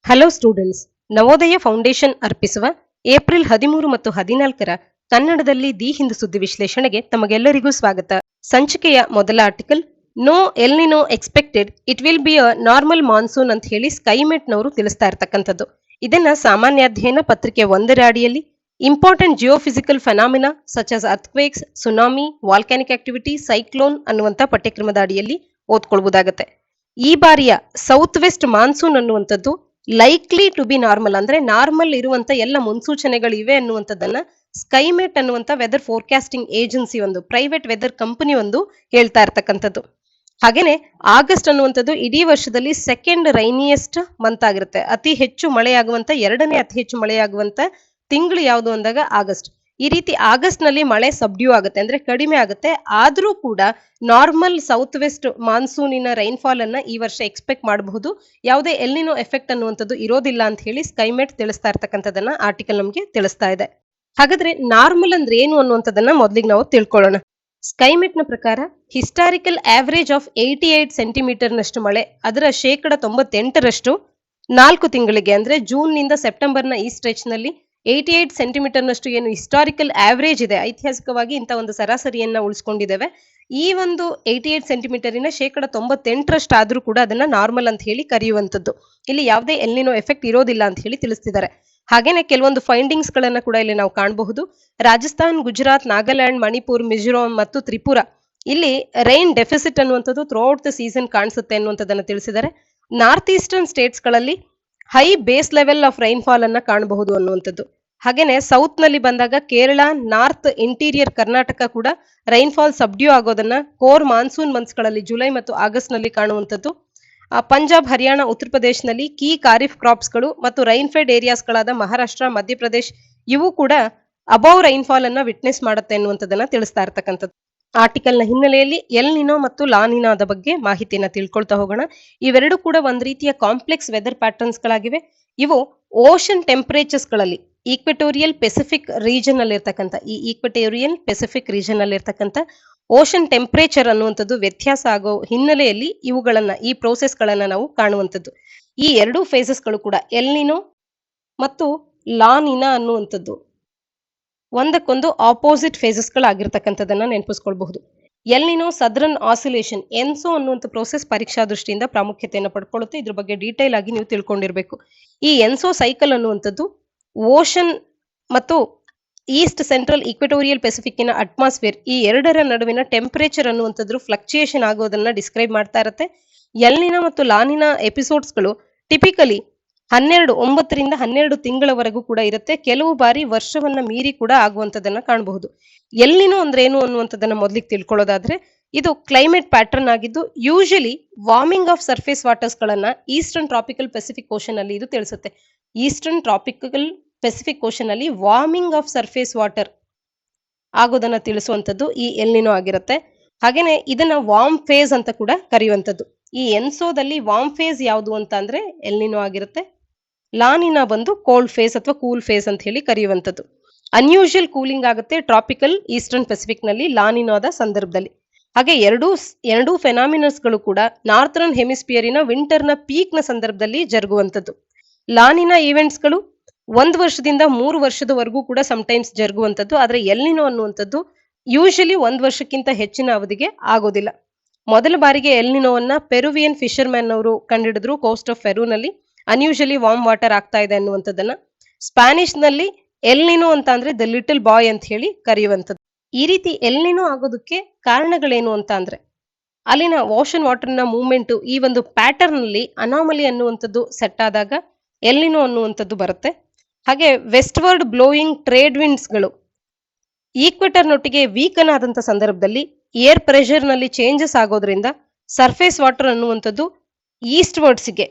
Hello students, Navodaya foundation ಅರ್ಪಿಸುವ April 13 ಮತ್ತು 14ರ ಕನ್ನಡದಲ್ಲಿ ದಿ ಹಿಂದ್ ಸುದ್ದಿ ವಿಶ್ಲೇಷಣೆಗೆ ತಮಗೆಲ್ಲರಿಗೂ ಸ್ವಾಗತ. ಸಂಚಿಕೆಯ ಮೊದಲ article, no El Nino expected, it will be a normal monsoon ಅಂತ ಹೇಳಿ ಸ್ಕೈಮೆಟ್ನವರು ತಿಳಿಸ್ತಾ ಇರ್ತಕ್ಕಂಥದ್ದು. ಇದನ್ನ ಸಾಮಾನ್ಯ ಅಧ್ಯಯನ ಪತ್ರಿಕೆ 1ರ ಅಡಿಯಲ್ಲಿ important geophysical phenomena such as ಅರ್ಥ್ಕ್ವೇಕ್ಸ್, tsunami, volcanic activity, cyclone ಅನ್ನುವಂಥ ಪಠ್ಯಕ್ರಮದ ಅಡಿಯಲ್ಲಿ ಓದ್ಕೊಳ್ಬಹುದಾಗತ್ತೆ. ಈ ಬಾರಿಯ ಸೌತ್ ವೆಸ್ಟ್ ಮಾನ್ಸೂನ್ ಅನ್ನುವಂಥದ್ದು ಲೈಕ್ಲಿ ಟು ಬಿ ನಾರ್ಮಲ್, ಅಂದ್ರೆ ನಾರ್ಮಲ್ ಇರುವಂತ ಎಲ್ಲ ಮುನ್ಸೂಚನೆಗಳಿವೆ ಅನ್ನುವಂಥದ್ದನ್ನ ಸ್ಕೈಮೆಟ್ ಅನ್ನುವಂತ ವೆದರ್ ಫೋರ್ಕಾಸ್ಟಿಂಗ್ ಏಜೆನ್ಸಿ, ಒಂದು ಪ್ರೈವೇಟ್ ವೆದರ್ ಕಂಪನಿ ಒಂದು ಹೇಳ್ತಾ ಇರ್ತಕ್ಕಂಥದ್ದು. ಹಾಗೇನೆ ಆಗಸ್ಟ್ ಅನ್ನುವಂಥದ್ದು ಇಡೀ ವರ್ಷದಲ್ಲಿ ಸೆಕೆಂಡ್ ರೈನಿಯೆಸ್ಟ್ ಮಂತ್ ಆಗಿರುತ್ತೆ. ಅತಿ ಹೆಚ್ಚು ಮಳೆಯಾಗುವಂತ, ಎರಡನೇ ಅತಿ ಹೆಚ್ಚು ಮಳೆಯಾಗುವಂತ ತಿಂಗಳು ಯಾವುದು ಅಂದಾಗ ಆಗಸ್ಟ್. ಈ ರೀತಿ ಆಗಸ್ಟ್ ನಲ್ಲಿ ಮಳೆ ಸಬ್ಡ್ಯೂ ಆಗುತ್ತೆ, ಅಂದ್ರೆ ಕಡಿಮೆ ಆಗುತ್ತೆ. ಆದ್ರೂ ಕೂಡ ನಾರ್ಮಲ್ ಸೌತ್ ವೆಸ್ಟ್ ಮಾನ್ಸೂನಿನ ರೈನ್ಫಾಲ್ ಅನ್ನ ಈ ವರ್ಷ ಎಕ್ಸ್ಪೆಕ್ಟ್ ಮಾಡಬಹುದು. ಯಾವುದೇ ಎಲ್ನಿನೋ ಎಫೆಕ್ಟ್ ಅನ್ನುವಂಥದ್ದು ಇರೋದಿಲ್ಲ ಅಂತ ಹೇಳಿ ಸ್ಕೈಮೆಟ್ ತಿಳಿಸ್ತಾ ಇರ್ತಕ್ಕಂಥದನ್ನ ಆರ್ಟಿಕಲ್ ನಮಗೆ ತಿಳಿಸ್ತಾ ಇದೆ. ಹಾಗಾದ್ರೆ ನಾರ್ಮಲ್ ಅಂದ್ರೆ ಏನು ಅನ್ನುವಂಥದ್ದನ್ನ ಮೊದಲಿಗೆ ನಾವು ತಿಳ್ಕೊಳ್ಳೋಣ. ಸ್ಕೈಮೆಟ್ ನ ಪ್ರಕಾರ ಹಿಸ್ಟಾರಿಕಲ್ ಆವರೇಜ್ ಆಫ್ 88 ಸೆಂಟಿಮೀಟರ್ ನಷ್ಟು ಮಳೆ, ಅದರ 98% 4 ತಿಂಗಳಿಗೆ, ಅಂದ್ರೆ ಜೂನ್ ನಿಂದ ಸೆಪ್ಟೆಂಬರ್ನ ಈ ಸ್ಟ್ರೆಚ್ ನಲ್ಲಿ 88 ಸೆಂಟಿಮೀಟರ್ ನಷ್ಟು ಏನು ಹಿಸ್ಟಾರಿಕಲ್ ಆವರೇಜ್ ಇದೆ, ಐತಿಹಾಸಿಕವಾಗಿ ಇಂಥ ಒಂದು ಸರಾಸರಿಯನ್ನ ಉಳಿಸ್ಕೊಂಡಿದ್ದೇವೆ. ಈ ಒಂದು 88 ಸೆಂಟಿಮೀಟರಿನ 98% ಆದ್ರೂ ಕೂಡ ಅದನ್ನ ನಾರ್ಮಲ್ ಅಂತ ಹೇಳಿ ಕರೆಯುವಂಥದ್ದು. ಇಲ್ಲಿ ಯಾವುದೇ ಎಲ್ನಿನೋ ಎಫೆಕ್ಟ್ ಇರೋದಿಲ್ಲ ಅಂತ ಹೇಳಿ ತಿಳಿಸ್ತಿದ್ದಾರೆ. ಹಾಗೇನೆ ಕೆಲವೊಂದು ಫೈಂಡಿಂಗ್ಸ್ ಗಳನ್ನ ಕೂಡ ಇಲ್ಲಿ ನಾವು ಕಾಣಬಹುದು. ರಾಜಸ್ಥಾನ್, ಗುಜರಾತ್, ನಾಗಾಲ್ಯಾಂಡ್, ಮಣಿಪುರ್, ಮಿಜೋರಾಂ ಮತ್ತು ತ್ರಿಪುರ, ಇಲ್ಲಿ ರೈನ್ ಡೆಫಿಸಿಟ್ ಅನ್ನುವಂಥದ್ದು ಥ್ರೂಔಟ್ ದ ಸೀಸನ್ ಕಾಣಿಸುತ್ತೆ ಅನ್ನುವಂಥದ್ದನ್ನ ತಿಳಿಸಿದ್ದಾರೆ. ನಾರ್ತ್ ಈಸ್ಟರ್ನ್ ಸ್ಟೇಟ್ಸ್ ಗಳಲ್ಲಿ high base level of rainfall ಅನ್ನ ಕಾಣಬಹುದು ಅನ್ನುವಂಥದ್ದು. ಹಾಗೇನೆ ಸೌತ್ ನಲ್ಲಿ ಬಂದಾಗ ಕೇರಳ, ನಾರ್ತ್ ಇಂಟೀರಿಯರ್ ಕರ್ನಾಟಕ ಕೂಡ ರೈನ್ಫಾಲ್ ಸಬ್ಡ್ಯೂ ಆಗೋದನ್ನ ಕೋರ್ ಮಾನ್ಸೂನ್ ಮಂತ್ಸ್ ಗಳಲ್ಲಿ ಜುಲೈ ಮತ್ತು ಆಗಸ್ಟ್ ನಲ್ಲಿ ಕಾಣುವಂಥದ್ದು. ಪಂಜಾಬ್, ಹರಿಯಾಣ, ಉತ್ತರ ಪ್ರದೇಶನಲ್ಲಿ ಕೀ ಖಾರಿಫ್ ಕ್ರಾಪ್ಸ್ ಗಳು ಮತ್ತು ರೈನ್ಫೆಡ್ ಏರಿಯಾಸ್ ಗಳಾದ ಮಹಾರಾಷ್ಟ್ರ, ಮಧ್ಯಪ್ರದೇಶ್ ಇವು ಕೂಡ ಅಬೌವ್ ರೈನ್ಫಾಲ್ ಅನ್ನ ವಿಟ್ನೆಸ್ ಮಾಡುತ್ತೆ ಅನ್ನುವಂಥದ್ದನ್ನ ತಿಳಿಸ್ತಾ ಇರ್ತಕ್ಕಂಥದ್ದು. ಆರ್ಟಿಕಲ್ ನ ಹಿನ್ನೆಲೆಯಲ್ಲಿ ಎಲ್ ನಿನೋ ಮತ್ತು ಲಾ ನಿನೋದ ಬಗ್ಗೆ ಮಾಹಿತಿಯನ್ನ ತಿಳ್ಕೊಳ್ತಾ ಹೋಗೋಣ. ಇವೆರಡು ಕೂಡ ಒಂದ್ ರೀತಿಯ ಕಾಂಪ್ಲೆಕ್ಸ್ ವೆದರ್ ಪ್ಯಾಟರ್ನ್ಸ್ ಗಳಾಗಿವೆ. ಇವು ಓಷನ್ ಟೆಂಪರೇಚರ್ಸ್ ಗಳಲ್ಲಿ ಈಕ್ವೆಟೋರಿಯಲ್ ಪೆಸಿಫಿಕ್ ರೀಜನ್ ಅಲ್ಲಿ ಇರ್ತಕ್ಕಂಥ, ಈ ಈಕ್ವೆಟೋರಿಯಲ್ ಪೆಸಿಫಿಕ್ ರೀಜನ್ ಅಲ್ಲಿ ಇರ್ತಕ್ಕಂಥ ಓಷನ್ ಟೆಂಪರೇಚರ್ ಅನ್ನುವಂಥದ್ದು ವ್ಯತ್ಯಾಸ ಆಗೋ ಹಿನ್ನೆಲೆಯಲ್ಲಿ ಇವುಗಳನ್ನ, ಈ ಪ್ರೋಸೆಸ್ ಗಳನ್ನ ನಾವು ಕಾಣುವಂಥದ್ದು. ಈ ಎರಡೂ ಫೇಸಸ್ ಗಳು ಕೂಡ ಎಲ್ ನಿನೋ ಮತ್ತು ಲಾ ನಿನಾ ಅನ್ನುವಂಥದ್ದು ಒಂದಕ್ಕೊಂದು ಆಪೋಸಿಟ್ ಫೇಸಸ್ ಗಳಾಗಿರ್ತಕ್ಕಂಥದನ್ನ ನೆನಪಿಸ್ಕೊಳ್ಬಹುದು. El Nino southern oscillation, ENSO ಅನ್ನುವಂಥ ಪ್ರೋಸೆಸ್ ಪರೀಕ್ಷಾ ದೃಷ್ಟಿಯಿಂದ ಪ್ರಾಮುಖ್ಯತೆಯನ್ನು ಪಡ್ಕೊಳ್ಳುತ್ತೆ. ಇದ್ರ ಬಗ್ಗೆ ಡೀಟೇಲ್ ಆಗಿ ನೀವು ತಿಳ್ಕೊಂಡಿರ್ಬೇಕು. ಈ ಎನ್ಸೋ ಸೈಕಲ್ ಅನ್ನುವಂಥದ್ದು ಓಷನ್ ಮತ್ತು ಈಸ್ಟ್ ಸೆಂಟ್ರಲ್ ಈಕ್ವೆಟೋರಿಯಲ್ ಪೆಸಿಫಿಕ್ಕಿನ ಅಟ್ಮಾಸ್ಫಿಯರ್, ಈ ಎರಡರ ನಡುವಿನ ಟೆಂಪರೇಚರ್ ಅನ್ನುವಂಥದ್ದು ಫ್ಲಕ್ಚುಯೇಷನ್ ಆಗೋದನ್ನ ಡಿಸ್ಕ್ರೈಬ್ ಮಾಡ್ತಾ ಇರುತ್ತೆ. ಎಲ್ ನಿನೋ ಮತ್ತು ಲಾ ನಿನಾ ಎಪಿಸೋಡ್ಸ್ ಗಳು ಟಿಪಿಕಲಿ 9 ರಿಂದ 12 ತಿಂಗಳವರೆಗೂ ಕೂಡ ಇರುತ್ತೆ. ಕೆಲವು ಬಾರಿ ವರ್ಷವನ್ನ ಮೀರಿ ಕೂಡ ಆಗುವಂತದನ್ನ ಕಾಣಬಹುದು. ಎಲ್ ನಿನೋ ಅಂದ್ರೆ ಏನು ಅನ್ನುವಂಥದ್ದನ್ನ ಮೊದಲಿಗೆ ತಿಳ್ಕೊಳ್ಳೋದಾದ್ರೆ, ಇದು ಕ್ಲೈಮೇಟ್ ಪ್ಯಾಟರ್ನ್ ಆಗಿದ್ದು usually warming of surface waters ಗಳನ್ನ ಈಸ್ಟರ್ನ್ ಟ್ರಾಪಿಕಲ್ ಪೆಸಿಫಿಕ್ ಓಷನ್ ಅಲ್ಲಿ ಇದು ತಿಳಿಸುತ್ತೆ. ಈಸ್ಟರ್ನ್ ಟ್ರಾಪಿಕಲ್ ಪೆಸಿಫಿಕ್ ಓಷನ್ ಅಲ್ಲಿ ವಾರ್ಮಿಂಗ್ ಆಫ್ ಸರ್ಫೇಸ್ ವಾಟರ್ ಆಗೋದನ್ನ ತಿಳಿಸುವಂತದ್ದು ಈ ಎಲ್ ನಿನೋ ಆಗಿರುತ್ತೆ. ಹಾಗೇನೆ ಇದನ್ನ ವಾರ್ಮ್ ಫೇಸ್ ಅಂತ ಕೂಡ ಕರೆಯುವಂತದ್ದು. ಈ ಎನ್ಸೋದಲ್ಲಿ ವಾರ್ಮ್ ಫೇಸ್ ಯಾವುದು ಅಂತ ಅಂದ್ರೆ ಎಲ್ ನಿನೋ ಆಗಿರುತ್ತೆ. ಲಾ ನಿನಾ ಬಂದು ಕೋಲ್ಡ್ ಫೇಸ್ ಅಥವಾ ಕೂಲ್ ಫೇಸ್ ಅಂತ ಹೇಳಿ ಕರೆಯುವಂಥದ್ದು. ಅನ್ಯೂಶುವಲ್ ಕೂಲಿಂಗ್ ಆಗುತ್ತೆ ಟ್ರಾಪಿಕಲ್ ಈಸ್ಟರ್ನ್ ಪೆಸಿಫಿಕ್ ನಲ್ಲಿ ಲಾ ನಿನೋದ ಸಂದರ್ಭದಲ್ಲಿ. ಹಾಗೆ ಎರಡೂ ಫೆನಾಮಿನಸ್ ಗಳು ಕೂಡ ನಾರ್ಥರ್ನ್ ಹೆಮಿಸ್ಪಿಯರಿನ ವಿಂಟರ್ ನ ಪೀಕ್ ನ ಸಂದರ್ಭದಲ್ಲಿ ಜರುಗುವಂಥದ್ದು. ಲಾ ನಿನಾ ಈವೆಂಟ್ಸ್ ಗಳು 1 ವರ್ಷದಿಂದ 3 ವರ್ಷದವರೆಗೂ ಕೂಡ ಸಮಟೈಮ್ಸ್ ಜರುಗುವಂಥದ್ದು. ಆದ್ರೆ ಎಲ್ ನಿನೋ ಅನ್ನುವಂಥದ್ದು ಯೂಶಲಿ 1 ವರ್ಷಕ್ಕಿಂತ ಹೆಚ್ಚಿನ ಅವಧಿಗೆ ಆಗೋದಿಲ್ಲ. ಮೊದಲ ಬಾರಿಗೆ ಎಲ್ ನಿನೋವನ್ನ ಪೆರುವಿಯನ್ ಫಿಶರ್ಮನ್ ಅವರು ಕಂಡುಹಿಡಿದ್ರು ಕೋಸ್ಟ್ ಆಫ್ ಪೆರುನಲ್ಲಿ. ಅನ್ಯೂಶಲಿ ವಾರ್ಮ್ ವಾಟರ್ ಆಗ್ತಾ ಇದೆ ಅನ್ನುವಂಥದ್ದನ್ನ ಸ್ಪ್ಯಾನಿಷ್ ನಲ್ಲಿ ಎಲ್ ನಿನೋ ಅಂತ ಅಂದ್ರೆ ದ ಲಿಟಲ್ ಬಾಯ್ ಅಂತ ಹೇಳಿ ಕರೆಯುವಂಥದ್ದು. ಈ ರೀತಿ ಎಲ್ ನಿನೋ ಆಗೋದಕ್ಕೆ ಕಾರಣಗಳೇನು ಅಂತ ಅಂದ್ರೆ, ಅಲ್ಲಿನ ಓಷನ್ ವಾಟರ್ ನ ಮೂವ್ಮೆಂಟ್, ಈ ಒಂದು ಪ್ಯಾಟರ್ನ್ ಅಲ್ಲಿ ಅನಾಮಲಿ ಅನ್ನುವಂಥದ್ದು ಸೆಟ್ ಆದಾಗ ಎಲ್ ನಿನೋ ಅನ್ನುವಂಥದ್ದು ಬರುತ್ತೆ. ಹಾಗೆ ವೆಸ್ಟ್ವರ್ಡ್ ಬ್ಲೋಯಿಂಗ್ ಟ್ರೇಡ್ ವಿಂಡ್ಸ್ ಗಳು ಈಕ್ವೆಟರ್ ನೊಟ್ಟಿಗೆ ವೀಕನ್ ಆದಂತ ಸಂದರ್ಭದಲ್ಲಿ ಏರ್ ಪ್ರೆಷರ್ ನಲ್ಲಿ ಚೇಂಜಸ್ ಆಗೋದ್ರಿಂದ ಸರ್ಫೇಸ್ ವಾಟರ್ ಅನ್ನುವಂಥದ್ದು ಈಸ್ಟ್ ವರ್ಡ್ಸ್ಗೆ,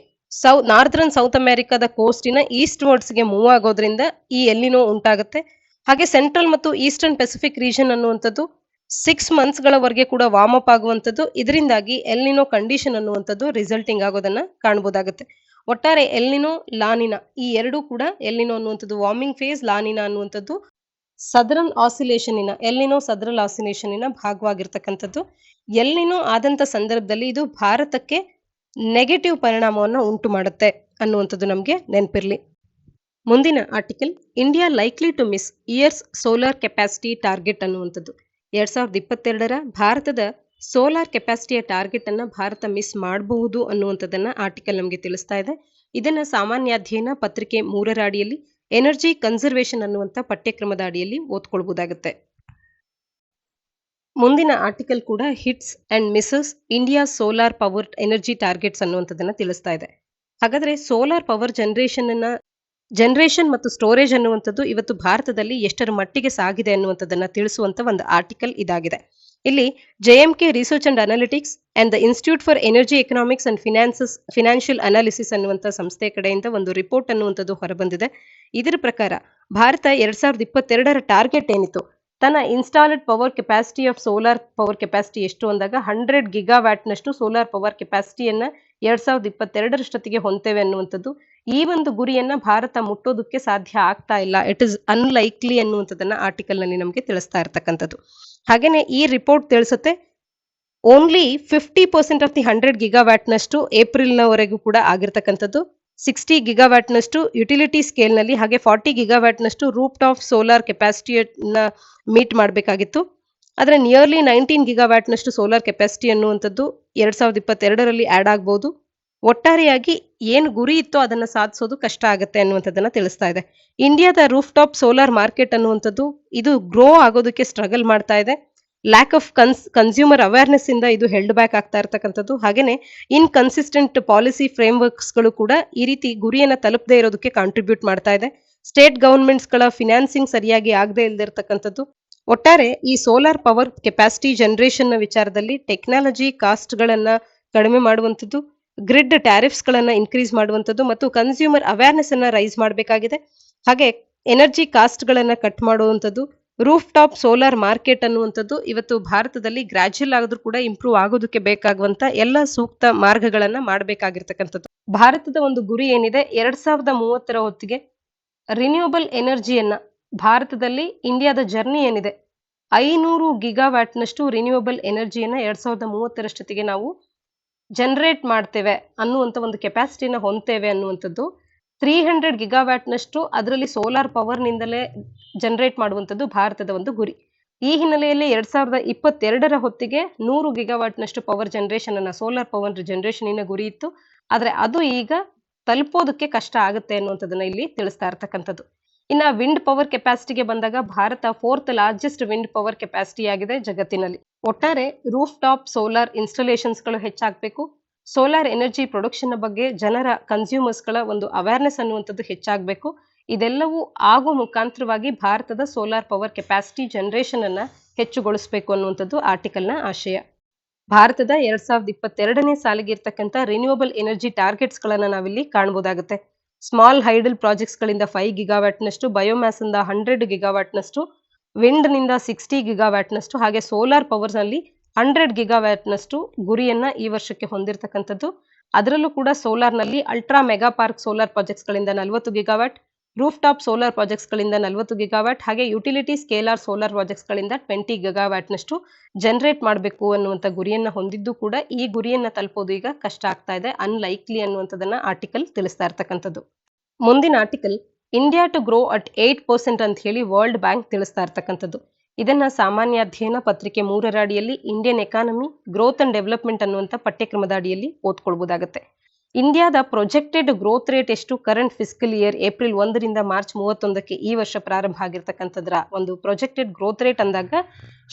ನಾರ್ದರ್ನ್ ಸೌತ್ ಅಮೆರಿಕಾದ ಕೋಸ್ಟಿನ ಈಸ್ಟ್ ವರ್ಡ್ಸ್ಗೆ ಮೂವ್ ಆಗೋದ್ರಿಂದ ಈ ಎಲ್ ನಿನೋ ಉಂಟಾಗುತ್ತೆ. ಹಾಗೆ ಸೆಂಟ್ರಲ್ ಮತ್ತು ಈಸ್ಟರ್ನ್ ಪೆಸಿಫಿಕ್ ರೀಜನ್ ಅನ್ನುವಂಥದ್ದು 6 ಮಂತ್ಸ್ ಗಳವರೆಗೆ ಕೂಡ ವಾರ್ಮ್ ಅಪ್ ಆಗುವಂಥದ್ದು. ಇದರಿಂದಾಗಿ ಎಲ್ ನಿನೋ ಕಂಡೀಷನ್ ಅನ್ನುವಂಥದ್ದು ರಿಸಲ್ಟಿಂಗ್ ಆಗೋದನ್ನ ಕಾಣಬಹುದಾಗುತ್ತೆ. ಒಟ್ಟಾರೆ ಎಲ್ ನಿನೋ, ಲಾ ನಿನಾ ಈ ಎರಡೂ ಕೂಡ, ಎಲ್ ನಿನೋ ಅನ್ನುವಂಥದ್ದು ವಾರ್ಮಿಂಗ್ ಫೇಸ್, ಲಾ ನಿನಾ ಅನ್ನುವಂಥದ್ದು southern oscillation, El Nino southern oscillation ಭಾಗವಾಗಿರ್ತಕ್ಕಂಥದ್ದು. ಎಲ್ ನಿನೋ ಆದಂತ ಸಂದರ್ಭದಲ್ಲಿ ಇದು ಭಾರತಕ್ಕೆ ನೆಗೆಟಿವ್ ಪರಿಣಾಮವನ್ನು ಉಂಟು ಮಾಡುತ್ತೆ. ಅನ್ನುವಂಥದ್ದು ನಮಗೆ ನೆನಪಿರಲಿ. ಮುಂದಿನ article, India likely to miss years solar capacity target ಅನ್ನುವಂಥದ್ದು. 2022ರ ಭಾರತದ ಸೋಲಾರ್ ಕೆಪಾಸಿಟಿಯ ಟಾರ್ಗೆಟ್ ಅನ್ನ ಭಾರತ ಮಿಸ್ ಮಾಡಬಹುದು ಅನ್ನುವಂಥದ್ದನ್ನ ಆರ್ಟಿಕಲ್ ನಮಗೆ ತಿಳಿಸ್ತಾ ಇದೆ. ಇದನ್ನ ಸಾಮಾನ್ಯಾಧ್ಯಯನ ಪತ್ರಿಕೆ 3ರ ಅಡಿಯಲ್ಲಿ ಎನರ್ಜಿ ಕನ್ಸರ್ವೇಷನ್ ಅನ್ನುವಂಥ ಪಠ್ಯಕ್ರಮದ ಅಡಿಯಲ್ಲಿ ಓದ್ಕೊಳ್ಬಹುದಾಗುತ್ತೆ. ಮುಂದಿನ ಆರ್ಟಿಕಲ್ ಕೂಡ hits and Mrs India solar power energy targets ಅನ್ನುವಂಥದ್ದನ್ನ ತಿಳಿಸ್ತಾ ಇದೆ. ಹಾಗಾದ್ರೆ ಸೋಲಾರ್ ಪವರ್ ಜನರೇಷನ್ ಮತ್ತು ಸ್ಟೋರೇಜ್ ಅನ್ನುವಂಥದ್ದು ಇವತ್ತು ಭಾರತದಲ್ಲಿ ಎಷ್ಟರ ಮಟ್ಟಿಗೆ ಸಾಗಿದೆ ಅನ್ನುವಂಥದ್ದನ್ನ ತಿಳಿಸುವಂತ ಒಂದು ಆರ್ಟಿಕಲ್ ಇದಾಗಿದೆ. ಇಲ್ಲಿ JMK research and analytics and the institute for energy economics and financial analysis ಅನ್ನುವಂಥ ಸಂಸ್ಥೆ ಕಡೆಯಿಂದ ಒಂದು ರಿಪೋರ್ಟ್ ಅನ್ನುವಂಥದ್ದು ಹೊರಬಂದಿದೆ. ಇದರ ಪ್ರಕಾರ ಭಾರತ 2022ರ ಟಾರ್ಗೆಟ್ ಏನಿತ್ತು, ತನ್ನ installed power capacity of solar power capacity ಎಷ್ಟು ಅಂದಾಗ 100 ಗಿಗಾವ್ಯಾಟ್ನಷ್ಟು ಸೋಲಾರ್ ಪವರ್ ಕೆಪಾಸಿಟಿಯನ್ನ 2022ರಷ್ಟೊತ್ತಿಗೆ ಹೊಂತೇವೆ ಅನ್ನುವಂಥದ್ದು. ಈ ಒಂದು ಗುರಿಯನ್ನ ಭಾರತ ಮುಟ್ಟೋದಕ್ಕೆ ಸಾಧ್ಯ ಆಗ್ತಾ ಇಲ್ಲ, ಇಟ್ ಇಸ್ ಅನ್ಲೈಕ್ಲಿ ಅನ್ನುವಂಥದ್ದನ್ನ ಆರ್ಟಿಕಲ್ ನಲ್ಲಿ ನಮಗೆ ತಿಳಿಸ್ತಾ ಇರ್ತಕ್ಕಂಥದ್ದು. ಹಾಗೇನೆ ಈ ರಿಪೋರ್ಟ್ ತಿಳಿಸುತ್ತೆ ಓನ್ಲಿ 50% ಆಫ್ ದಿ 100 ಗಿಗಾವ್ಯಾಟ್ನಷ್ಟು ಏಪ್ರಿಲ್ನವರೆಗೂ ಕೂಡ ಆಗಿರ್ತಕ್ಕಂಥದ್ದು. 60 ಗಿಗಾವ್ಯಾಟ್ನಷ್ಟು ಯುಟಿಲಿಟಿ ಸ್ಕೇಲ್ನಲ್ಲಿ, ಹಾಗೆ 40 ಗಿಗಾವ್ಯಾಟ್ನಷ್ಟು ರೂಫ್ ಟಾಪ್ ಸೋಲಾರ್ ಕೆಪಾಸಿಟಿಯನ್ನ ಮೀಟ್ ಮಾಡಬೇಕಾಗಿತ್ತು. ಆದರೆ ನಿಯರ್ಲಿ 19 ಗಿಗಾವ್ಯಾಟ್ನಷ್ಟು ಸೋಲಾರ್ ಕೆಪಾಸಿಟಿ ಅನ್ನುವಂಥದ್ದು 2022ರಲ್ಲಿ ಆಡ್ ಆಗ್ಬೋದು. ಒಟ್ಟಾರೆಯಾಗಿ ಏನು ಗುರಿ ಇತ್ತೋ ಅದನ್ನ ಸಾಧಿಸೋದು ಕಷ್ಟ ಆಗುತ್ತೆ ಅನ್ನುವಂಥದ್ದನ್ನ ತಿಳಿಸ್ತಾ ಇದೆ. ಇಂಡಿಯಾದ ರೂಫ್ ಟಾಪ್ ಸೋಲಾರ್ ಮಾರ್ಕೆಟ್ ಅನ್ನುವಂಥದ್ದು ಇದು ಗ್ರೋ ಆಗೋದಕ್ಕೆ ಸ್ಟ್ರಗಲ್ ಮಾಡ್ತಾ ಇದೆ. ಲ್ಯಾಕ್ ಆಫ್ ಕನ್ಸ್ಯೂಮರ್ ಅವೇರ್ನೆಸ್ ಇಂದ ಇದು ಹೆಲ್ಡ್ ಬ್ಯಾಕ್ ಆಗ್ತಾ ಇರ್ತಕ್ಕಂಥದ್ದು. ಹಾಗೇನೆ ಇನ್ಕನ್ಸಿಸ್ಟೆಂಟ್ ಪಾಲಿಸಿ ಫ್ರೇಮ್ವರ್ಕ್ಸ್ ಗಳು ಕೂಡ ಈ ರೀತಿ ಗುರಿಯನ್ನ ತಲುಪದೇ ಇರೋದಕ್ಕೆ ಕಾಂಟ್ರಿಬ್ಯೂಟ್ ಮಾಡ್ತಾ ಇದೆ. ಸ್ಟೇಟ್ ಗವರ್ಮೆಂಟ್ಸ್ ಗಳ ಫಿನಾನ್ಸಿಂಗ್ ಸರಿಯಾಗಿ ಆಗದೆ ಇಲ್ದಿರ್ತಕ್ಕಂಥದ್ದು. ಒಟ್ಟಾರೆ ಈ ಸೋಲಾರ್ ಪವರ್ ಕೆಪಾಸಿಟಿ ಜನರೇಷನ್ ನ ವಿಚಾರದಲ್ಲಿ ಟೆಕ್ನಾಲಜಿ ಕಾಸ್ಟ್ ಗಳನ್ನ ಕಡಿಮೆ ಮಾಡುವಂಥದ್ದು, ಗ್ರಿಡ್ ಟ್ಯಾರಿಫ್ಸ್ ಗಳನ್ನ ಇನ್ಕ್ರೀಸ್ ಮಾಡುವಂಥದ್ದು ಮತ್ತು ಕನ್ಸ್ಯೂಮರ್ ಅವೇರ್ನೆಸ್ ಅನ್ನ ರೈಸ್ ಮಾಡಬೇಕಾಗಿದೆ. ಹಾಗೆ ಎನರ್ಜಿ ಕಾಸ್ಟ್ ಗಳನ್ನ ಕಟ್ ಮಾಡುವಂಥದ್ದು, ರೂಫ್ ಟಾಪ್ ಸೋಲಾರ್ ಮಾರ್ಕೆಟ್ ಅನ್ನುವಂಥದ್ದು ಇವತ್ತು ಭಾರತದಲ್ಲಿ ಗ್ರಾಜುಯಲ್ ಆದ್ರೂ ಕೂಡ ಇಂಪ್ರೂವ್ ಆಗೋದಕ್ಕೆ ಬೇಕಾಗುವಂತ ಎಲ್ಲ ಸೂಕ್ತ ಮಾರ್ಗಗಳನ್ನ ಮಾಡಬೇಕಾಗಿರ್ತಕ್ಕಂಥದ್ದು. ಭಾರತದ ಒಂದು ಗುರಿ ಏನಿದೆ, 2030ರ ಹೊತ್ತಿಗೆ ರಿನ್ಯೂಯಬಲ್ ಎನರ್ಜಿಯನ್ನ ಭಾರತದಲ್ಲಿ ಇಂಡಿಯಾದ ಜರ್ನಿ ಏನಿದೆ 500 ಗಿಗಾವ್ಯಾಟ್ನಷ್ಟು ರಿನ್ಯೂಯಬಲ್ ಎನರ್ಜಿಯನ್ನ 2030ರಷ್ಟೊತ್ತಿಗೆ ನಾವು ಜನರೇಟ್ ಮಾಡ್ತೇವೆ ಅನ್ನುವಂಥ ಒಂದು ಕೆಪಾಸಿಟಿನ ಹೊಂದ್ತೇವೆ ಅನ್ನುವಂಥದ್ದು. 300 ಗಿಗಾವ್ಯಾಟ್ನಷ್ಟು ಅದರಲ್ಲಿ ಸೋಲಾರ್ ಪವರ್ನಿಂದಲೇ ಜನರೇಟ್ ಮಾಡುವಂಥದ್ದು ಭಾರತದ ಒಂದು ಗುರಿ. ಈ ಹಿನ್ನೆಲೆಯಲ್ಲಿ 2022ರ ಹೊತ್ತಿಗೆ 100 ಗಿಗಾವ್ಯಾಟ್ನಷ್ಟು ಪವರ್ ಜನರೇಷನ್ ಅನ್ನ ಸೋಲಾರ್ ಪವರ್ ಜನರೇಷನ್ ಗುರಿ ಇತ್ತು. ಆದ್ರೆ ಅದು ಈಗ ತಲುಪೋದಕ್ಕೆ ಕಷ್ಟ ಆಗುತ್ತೆ ಅನ್ನುವಂಥದ್ದನ್ನ ಇಲ್ಲಿ ತಿಳಿಸ್ತಾ ಇರ್ತಕ್ಕಂಥದ್ದು. ಇನ್ನ ವಿಂಡ್ ಪವರ್ ಕೆಪಾಸಿಟಿಗೆ ಬಂದಾಗ Bharat 4th largest wind power capacity ಆಗಿದೆ ಜಗತ್ತಿನಲ್ಲಿ. ಒಟ್ಟಾರೆ ರೂಫ್ ಟಾಪ್ ಸೋಲಾರ್ ಇನ್ಸ್ಟಾಲೇಷನ್ಸ್ ಗಳು ಹೆಚ್ಚಾಗಬೇಕು. ಸೋಲಾರ್ ಎನರ್ಜಿ ಪ್ರೊಡಕ್ಷನ್ ಬಗ್ಗೆ ಜನರ ಕನ್ಸ್ಯೂಮರ್ಸ್ ಗಳ ಒಂದು ಅವೇರ್ನೆಸ್ ಅನ್ನುವಂಥದ್ದು ಹೆಚ್ಚಾಗಬೇಕು. ಇದೆಲ್ಲವೂ ಆಗುವ ಮುಖಾಂತರವಾಗಿ ಭಾರತದ ಸೋಲಾರ್ ಪವರ್ ಕೆಪಾಸಿಟಿ ಜನರೇಷನ್ ಅನ್ನ ಹೆಚ್ಚುಗೊಳಿಸಬೇಕು ಅನ್ನುವಂಥದ್ದು ಆರ್ಟಿಕಲ್ನ ಆಶಯ. ಭಾರತದ 2022ನೇ ಸಾಲಿಗೆ ಇರ್ತಕ್ಕಂಥ ರಿನ್ಯೂಯಬಲ್ ಎನರ್ಜಿ ಟಾರ್ಗೆಟ್ಸ್ ಗಳನ್ನ ನಾವಿಲ್ಲಿ ಕಾಣಬಹುದಾಗುತ್ತೆ. ಸ್ಮಾಲ್ ಹೈಡಲ್ ಪ್ರಾಜೆಕ್ಟ್ಸ್ ಗಳಿಂದ 5 ಗಿಗಾವ್ಯಾಟ್ನಷ್ಟು, ಬಯೋಮ್ಯಾಸ್ ಇಂದ 100 ಗಿಗಾವ್ಯಾಟ್ನಷ್ಟು, ವಿಂಡ್ ನಿಂದ 60 ಗಿಗಾವ್ಯಾಟ್ನಷ್ಟು, ಹಾಗೆ ಸೋಲಾರ್ ಪವರ್ಸ್ ನಲ್ಲಿ 100 ಗಿಗಾವ್ಯಾಟ್ನಷ್ಟು ಗುರಿಯನ್ನ ಈ ವರ್ಷಕ್ಕೆ ಹೊಂದಿರತಕ್ಕಂಥದ್ದು. ಅದರಲ್ಲೂ ಕೂಡ ಸೋಲಾರ್ ನಲ್ಲಿ ultra mega park solar projects ಗಳಿಂದ 40 gigawatt, roof top solar projects ಗಳಿಂದ 40 ಗಿಗಾವ್ಯಾಟ್, ಹಾಗೆ ಯುಟಿಲಿಟಿ ಸ್ಕೇಲಾರ್ ಸೋಲಾರ್ ಪ್ರಾಜೆಕ್ಟ್ಸ್ ಗಳಿಂದ 20 ಗಿಗಾವ್ಯಾಟ್ನಷ್ಟು ಜನರೇಟ್ ಮಾಡಬೇಕು ಅನ್ನುವಂಥ ಗುರಿಯನ್ನ ಹೊಂದಿದ್ದು ಕೂಡ ಈ ಗುರಿಯನ್ನ ತಲುಪೋದು ಈಗ ಕಷ್ಟ ಆಗ್ತಾ ಇದೆ, ಅನ್ಲೈಕ್ಲಿ ಅನ್ನುವಂಥದ್ದನ್ನ ಆರ್ಟಿಕಲ್ ತಿಳಿಸ್ತಾ ಇರ್ತಕ್ಕಂಥದ್ದು. ಮುಂದಿನ article, India to grow at 8% ಅಂತ ಹೇಳಿ ವರ್ಲ್ಡ್ ಬ್ಯಾಂಕ್ ತಿಳಿಸ್ತಾ ಇರ್ತಕ್ಕಂಥದ್ದು. ಇದನ್ನ ಸಾಮಾನ್ಯ ಅಧ್ಯಯನ ಪತ್ರಿಕೆ 3ರ ಅಡಿಯಲ್ಲಿ Indian economy growth and development ಅನ್ನುವಂಥ ಪಠ್ಯಕ್ರಮದ ಅಡಿಯಲ್ಲಿ ಓದ್ಕೊಳ್ಬಹುದಾಗುತ್ತೆ. ಇಂಡಿಯಾದ ಪ್ರೊಜೆಕ್ಟೆಡ್ ಗ್ರೋತ್ ರೇಟ್ ಎಷ್ಟು ಕರೆಂಟ್ ಫಿಸ್ಕಲ್ ಇಯರ್ ಏಪ್ರಿಲ್ 1ರಿಂದ ಮಾರ್ಚ್ 31ಕ್ಕೆ ಈ ವರ್ಷ ಪ್ರಾರಂಭ ಆಗಿರ್ತಕ್ಕಂಥದ್ರ ಒಂದು ಪ್ರೊಜೆಕ್ಟೆಡ್ ಗ್ರೋತ್ ರೇಟ್ ಅಂದಾಗ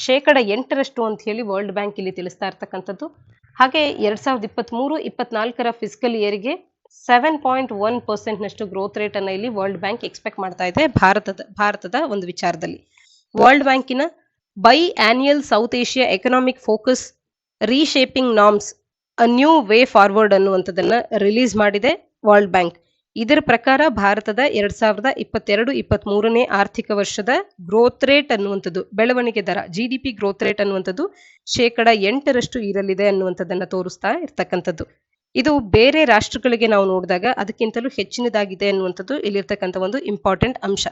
8% ಅಂತ ಹೇಳಿ ವರ್ಲ್ಡ್ ಬ್ಯಾಂಕ್ ಇಲ್ಲಿ ತಿಳಿಸ್ತಾ ಇರ್ತಕ್ಕಂಥದ್ದು. ಹಾಗೆ 2023-24ರ ಫಿಸ್ಕಲ್ ಇಯರ್ಗೆ 7.1% ನಷ್ಟು ಗ್ರೋತ್ ರೇಟ್ ಅನ್ನ ಇಲ್ಲಿ ವರ್ಲ್ಡ್ ಬ್ಯಾಂಕ್ ಎಕ್ಸ್ಪೆಕ್ಟ್ ಮಾಡ್ತಾ ಇದೆ ಭಾರತದ ಒಂದು ವಿಚಾರದಲ್ಲಿ. ವರ್ಲ್ಡ್ ಬ್ಯಾಂಕಿನ biannual South Asia economic focus reshaping norms a new way forward ಅನ್ನುವಂಥದ್ದನ್ನ ರಿಲೀಸ್ ಮಾಡಿದೆ ವರ್ಲ್ಡ್ ಬ್ಯಾಂಕ್. ಇದರ ಪ್ರಕಾರ ಭಾರತದ 2022-23ನೇ ಆರ್ಥಿಕ ವರ್ಷದ ಗ್ರೋತ್ ರೇಟ್ ಅನ್ನುವಂಥದ್ದು, ಬೆಳವಣಿಗೆ ದರ GDP ಗ್ರೋತ್ ರೇಟ್ ಅನ್ನುವಂಥದ್ದು 8% ಇರಲಿದೆ ಅನ್ನುವಂಥದ್ದನ್ನ ತೋರಿಸ್ತಾ ಇರ್ತಕ್ಕಂಥದ್ದು. ಇದು ಬೇರೆ ರಾಷ್ಟ್ರಗಳಿಗೆ ನಾವು ನೋಡಿದಾಗ ಅದಕ್ಕಿಂತಲೂ ಹೆಚ್ಚಿನದಾಗಿದೆ ಅನ್ನುವಂಥದ್ದು ಇಲ್ಲಿರ್ತಕ್ಕಂಥ ಒಂದು ಇಂಪಾರ್ಟೆಂಟ್ ಅಂಶ.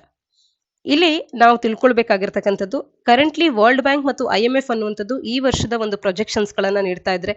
ಇಲ್ಲಿ ನಾವು ತಿಳ್ಕೊಳ್ಬೇಕಾಗಿರ್ತಕ್ಕಂಥದ್ದು, ಕರೆಂಟ್ಲಿ ವರ್ಲ್ಡ್ ಬ್ಯಾಂಕ್ ಮತ್ತು IMF ಅನ್ನುವಂಥದ್ದು ಈ ವರ್ಷದ ಒಂದು ಪ್ರೊಜೆಕ್ಷನ್ಸ್ ಗಳನ್ನ ನೀಡ್ತಾ ಇದ್ರೆ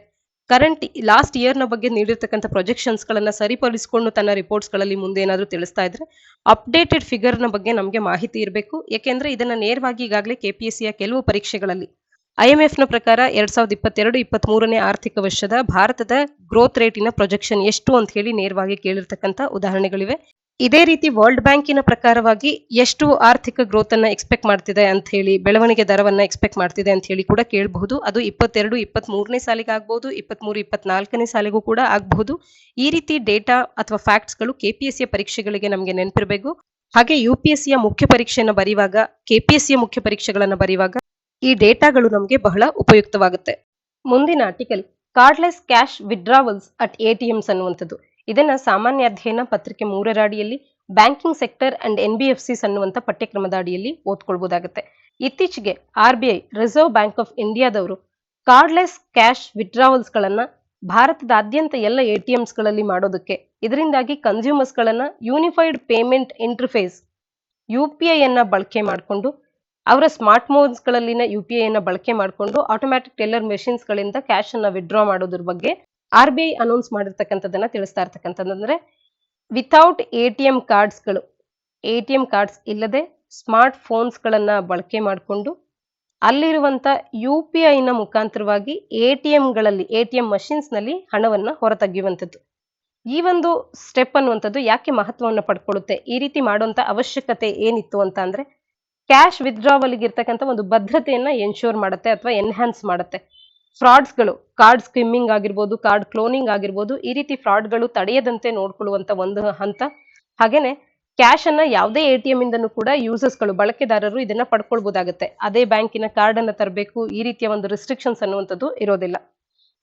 ಕರೆಂಟ್ ಲಾಸ್ಟ್ ಇಯರ್ನ ಬಗ್ಗೆ ನೀಡಿರ್ತಕ್ಕಂಥ ಪ್ರೊಜೆಕ್ಷನ್ಸ್ಗಳನ್ನು ಸರಿಪಡಿಸಿಕೊಂಡು ತನ್ನ ರಿಪೋರ್ಟ್ಸ್ಗಳಲ್ಲಿ ಮುಂದೆ ಏನಾದರೂ ತಿಳಿಸ್ತಾ ಇದ್ರೆ ಅಪ್ಡೇಟೆಡ್ ಫಿಗರ್ನ ಬಗ್ಗೆ ನಮಗೆ ಮಾಹಿತಿ ಇರಬೇಕು. ಯಾಕೆಂದ್ರೆ ಇದನ್ನ ನೇರವಾಗಿ ಈಗಾಗಲೇ ಕೆಪಿಎಸ್ಸಿಯ ಕೆಲವು ಪರೀಕ್ಷೆಗಳಲ್ಲಿ IMFನ ಪ್ರಕಾರ 2022-23ನೇ ಆರ್ಥಿಕ ವರ್ಷದ ಭಾರತದ ಗ್ರೋತ್ ರೇಟಿನ ಪ್ರೊಜೆಕ್ಷನ್ ಎಷ್ಟು ಅಂತ ಹೇಳಿ ನೇರವಾಗಿ ಕೇಳಿರ್ತಕ್ಕಂಥ ಉದಾಹರಣೆಗಳಿವೆ. ಇದೇ ರೀತಿ ವರ್ಲ್ಡ್ ಬ್ಯಾಂಕಿನ ಪ್ರಕಾರವಾಗಿ ಎಷ್ಟು ಆರ್ಥಿಕ ಗ್ರೋತ್ ಅನ್ನ ಎಕ್ಸ್ಪೆಕ್ಟ್ ಮಾಡ್ತಿದೆ ಅಂತ ಹೇಳಿ, ಬೆಳವಣಿಗೆ ದರವನ್ನ ಎಕ್ಸ್ಪೆಕ್ಟ್ ಮಾಡ್ತಿದೆ ಅಂತ ಹೇಳಿ ಕೂಡ ಕೇಳಬಹುದು. ಅದು 22-23ನೇ ಸಾಲಿಗೆ ಆಗ್ಬಹುದು, 23-24ನೇ ಸಾಲಿಗೂ ಕೂಡ ಆಗಬಹುದು. ಈ ರೀತಿ ಡೇಟಾ ಅಥವಾ ಫ್ಯಾಕ್ಟ್ಸ್ಗಳು ಕೆಪಿಎಸ್ಸಿಯ ಪರೀಕ್ಷೆಗಳಿಗೆ ನಮಗೆ ನೆನಪಿರಬೇಕು. ಹಾಗೆ UPSCಯ ಮುಖ್ಯ ಪರೀಕ್ಷೆಯನ್ನು ಬರೆಯುವಾಗ, ಕೆಪಿಎಸ್ಸಿಯ ಮುಖ್ಯ ಪರೀಕ್ಷೆಗಳನ್ನು ಬರೆಯುವಾಗ ಈ ಡೇಟಾಗಳು ನಮಗೆ ಬಹಳ ಉಪಯುಕ್ತವಾಗುತ್ತೆ. ಮುಂದಿನ article cardless cash withdrawals at ATMs ಅನ್ನುವಂಥದ್ದು. ಇದನ್ನ ಸಾಮಾನ್ಯ ಅಧ್ಯಯನ ಪತ್ರಿಕೆ 3ರ ಅಡಿಯಲ್ಲಿ ಬ್ಯಾಂಕಿಂಗ್ ಸೆಕ್ಟರ್ ಅಂಡ್ NBFCs ಅನ್ನುವಂಥ ಪಠ್ಯಕ್ರಮದ ಅಡಿಯಲ್ಲಿ ಓದ್ಕೊಳ್ಬಹುದಾಗುತ್ತೆ. ಇತ್ತೀಚೆಗೆ RBI ರಿಸರ್ವ್ ಬ್ಯಾಂಕ್ ಆಫ್ ಇಂಡಿಯಾದವರು ಕಾರ್ಡ್ಲೆಸ್ ಕ್ಯಾಶ್ ವಿಡ್ರಾವಲ್ಸ್ ಗಳನ್ನ ಭಾರತದಾದ್ಯಂತ ಎಲ್ಲ ATMs ಗಳಲ್ಲಿ ಮಾಡೋದಕ್ಕೆ, ಇದರಿಂದಾಗಿ ಕನ್ಸ್ಯೂಮರ್ಸ್ ಗಳನ್ನ ಯೂನಿಫೈಡ್ ಪೇಮೆಂಟ್ ಇಂಟರ್ಫೇಸ್ UPI ಅನ್ನ ಬಳಕೆ ಮಾಡಿಕೊಂಡು ಅವರ ಸ್ಮಾರ್ಟ್ ಫೋನ್ಸ್ ಗಳಲ್ಲಿನ UPI ಅನ್ನ ಬಳಕೆ ಮಾಡಿಕೊಂಡು ಆಟೋಮ್ಯಾಟಿಕ್ ಟೆಲ್ಲರ್ ಮೆಷಿನ್ಸ್ ಗಳಿಂದ ಕ್ಯಾಶ್ ಅನ್ನ ವಿಡ್ರಾ ಮಾಡೋದ್ರ ಬಗ್ಗೆ RBI ಅನೌನ್ಸ್ ಮಾಡಿರ್ತಕ್ಕಂಥದ್ದನ್ನ ತಿಳಿಸ್ತಾ ಇರ್ತಕ್ಕಂಥದ್ದಂದ್ರೆ ವಿತೌಟ್ ATM ಕಾರ್ಡ್ಸ್ಗಳು, ATM ಕಾರ್ಡ್ಸ್ ಇಲ್ಲದೆ ಸ್ಮಾರ್ಟ್ ಫೋನ್ಸ್ ಗಳನ್ನ ಬಳಕೆ ಮಾಡಿಕೊಂಡು ಅಲ್ಲಿರುವಂತ UPI ನ ಮುಖಾಂತರವಾಗಿ ATM ಮಷಿನ್ಸ್ ನಲ್ಲಿ ಹಣವನ್ನ ಹೊರತೆಗೆಯುವಂಥದ್ದು. ಈ ಒಂದು ಸ್ಟೆಪ್ ಅನ್ನುವಂಥದ್ದು ಯಾಕೆ ಮಹತ್ವವನ್ನು ಪಡ್ಕೊಳ್ಳುತ್ತೆ, ಈ ರೀತಿ ಮಾಡುವಂತ ಅವಶ್ಯಕತೆ ಏನಿತ್ತು ಅಂತ ಅಂದ್ರೆ ಕ್ಯಾಶ್ ವಿತ್ಡ್ರಾವಲ್ಗೆ ಇರ್ತಕ್ಕಂಥ ಒಂದು ಭದ್ರತೆಯನ್ನ ಎನ್ಶೋರ್ ಮಾಡುತ್ತೆ ಅಥವಾ ಎನ್ಹಾನ್ಸ್ ಮಾಡುತ್ತೆ. ಫ್ರಾಡ್ಸ್ಗಳು, ಕಾರ್ಡ್ ಸ್ಕಿಮ್ಮಿಂಗ್ ಆಗಿರ್ಬೋದು, ಕಾರ್ಡ್ ಕ್ಲೋನಿಂಗ್ ಆಗಿರ್ಬೋದು, ಈ ರೀತಿ ಫ್ರಾಡ್ಗಳು ತಡೆಯದಂತೆ ನೋಡ್ಕೊಳ್ಳುವಂತ ಒಂದು ಹಂತ. ಹಾಗೇನೆ ಕ್ಯಾಶ್ ಅನ್ನ ಯಾವುದೇ ATM ಇಂದನೂ ಕೂಡ ಯೂಸರ್ಸ್ಗಳು, ಬಳಕೆದಾರರು ಇದನ್ನ ಪಡ್ಕೊಳ್ಬಹುದಾಗುತ್ತೆ. ಅದೇ ಬ್ಯಾಂಕಿನ ಕಾರ್ಡ್ ಅನ್ನ ತರಬೇಕು, ಈ ರೀತಿಯ ಒಂದು ರಿಸ್ಟ್ರಿಕ್ಷನ್ಸ್ ಅನ್ನುವಂಥದ್ದು ಇರೋದಿಲ್ಲ.